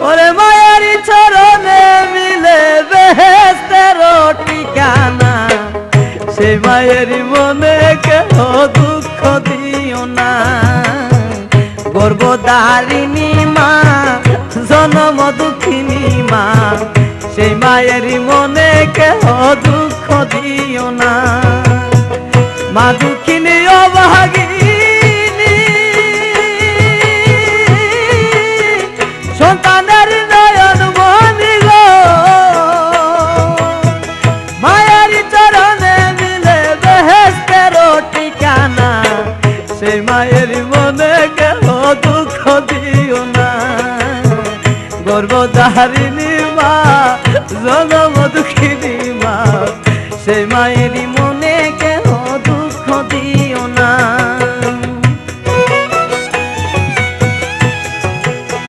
ওরে মায়ারি চরণে মিলে বেহেশতের ঠিকানা, সেই মায়েরই মনে কেহ দুঃখ দিও না। গর্ভধারিণী মা, জনম দুঃখিনী মা, সেই মায়েরই মনে কেহ দুঃখ দিও না। মা দুঃখিনী অভাগিনী, সন্তানের নয়ন মনি গো, মায়ারি চরণে মিলে বেহেশতের ঠিকানা, সেই মায়ের মনে কেহ দুঃখ দিও না। গর্ভধারিণী মা, জনম দুঃখিনী মা, সেই মায়েরই